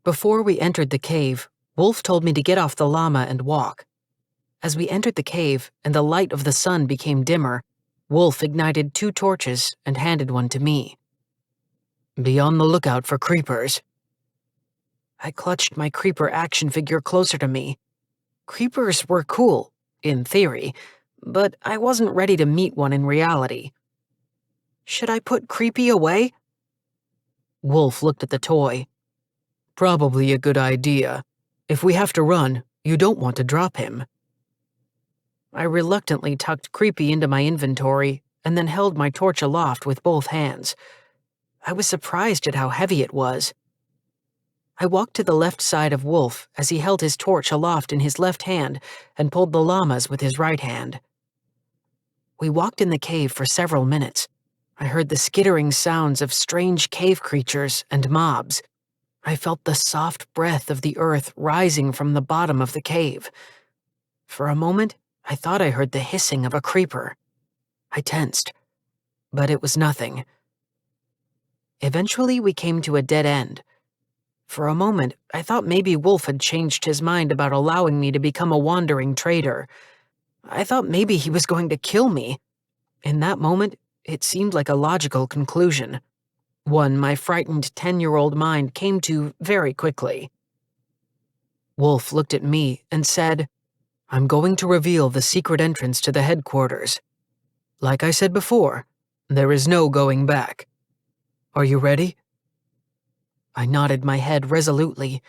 Before we entered the cave, Wolf told me to get off the llama and walk. As we entered the cave and the light of the sun became dimmer, Wolf ignited 2 torches and handed one to me. "Be on the lookout for creepers." I clutched my creeper action figure closer to me. Creepers were cool, in theory, but I wasn't ready to meet one in reality. Should I put Creepy away? Wolf looked at the toy. "Probably a good idea. If we have to run, you don't want to drop him." I reluctantly tucked Creepy into my inventory and then held my torch aloft with both hands. I was surprised at how heavy it was. I walked to the left side of Wolf as he held his torch aloft in his left hand and pulled the llamas with his right hand. We walked in the cave for several minutes. I heard the skittering sounds of strange cave creatures and mobs. I felt the soft breath of the earth rising from the bottom of the cave. For a moment, I thought I heard the hissing of a creeper. I tensed, but it was nothing. Eventually, we came to a dead end. For a moment, I thought maybe Wolf had changed his mind about allowing me to become a wandering trader. I thought maybe he was going to kill me. In that moment, it seemed like a logical conclusion. One my frightened 10-year-old mind came to very quickly. Wolf looked at me and said, "I'm going to reveal the secret entrance to the headquarters. Like I said before, there is no going back. Are you ready?" I nodded my head resolutely.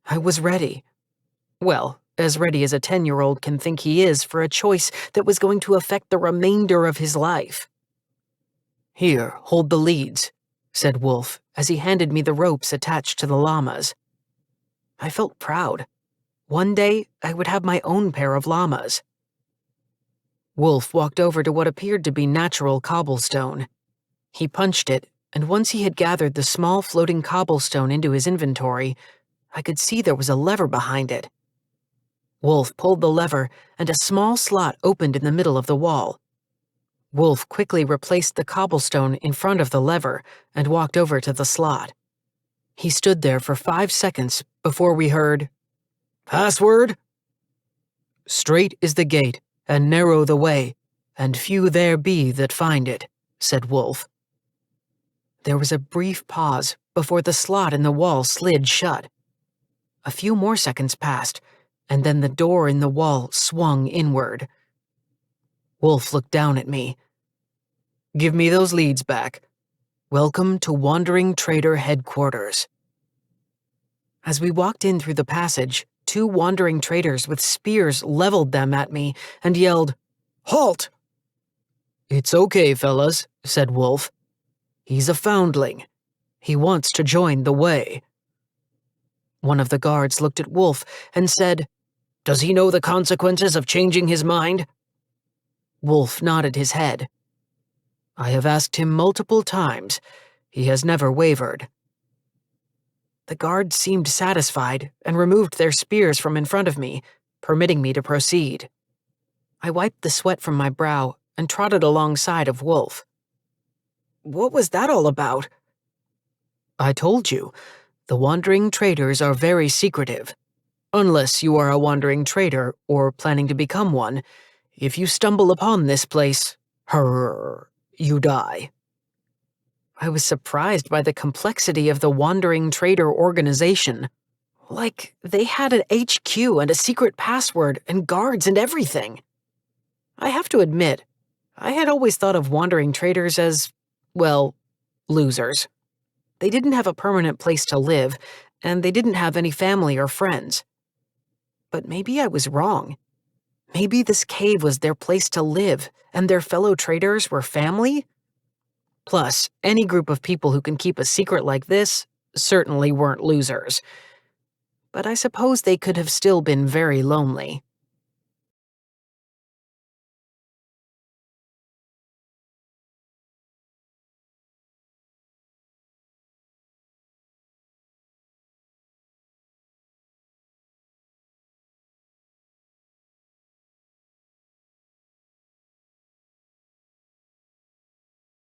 I was ready. Well, as ready as a 10-year-old can think he is for a choice that was going to affect the remainder of his life. "Here, hold the leads," said Wolf as he handed me the ropes attached to the llamas. I felt proud. One day, I would have my own pair of llamas. Wolf walked over to what appeared to be natural cobblestone. He punched it, and once he had gathered the small floating cobblestone into his inventory, I could see there was a lever behind it. Wolf pulled the lever, and a small slot opened in the middle of the wall. Wolf quickly replaced the cobblestone in front of the lever and walked over to the slot. He stood there for 5 seconds before we heard, "Password?" "Straight is the gate, and narrow the way, and few there be that find it," said Wolf. There was a brief pause before the slot in the wall slid shut. A few more seconds passed, and then the door in the wall swung inward. Wolf looked down at me. "Give me those leads back. Welcome to Wandering Trader Headquarters." As we walked in through the passage, 2 wandering traders with spears leveled them at me and yelled, "Halt!" "It's okay, fellas," said Wolf. "He's a foundling. He wants to join the way." One of the guards looked at Wolf and said, "Does he know the consequences of changing his mind?" Wolf nodded his head. "I have asked him multiple times. He has never wavered." The guards seemed satisfied and removed their spears from in front of me, permitting me to proceed. I wiped the sweat from my brow and trotted alongside of Wolf. "What was that all about?" "I told you, the wandering traders are very secretive. Unless you are a wandering trader or planning to become one, if you stumble upon this place, you die." I was surprised by the complexity of the Wandering Trader organization. Like, they had an HQ and a secret password and guards and everything. I have to admit, I had always thought of wandering traders as, well, losers. They didn't have a permanent place to live, and they didn't have any family or friends. But maybe I was wrong. Maybe this cave was their place to live, and their fellow traders were family? Plus, any group of people who can keep a secret like this certainly weren't losers. But I suppose they could have still been very lonely.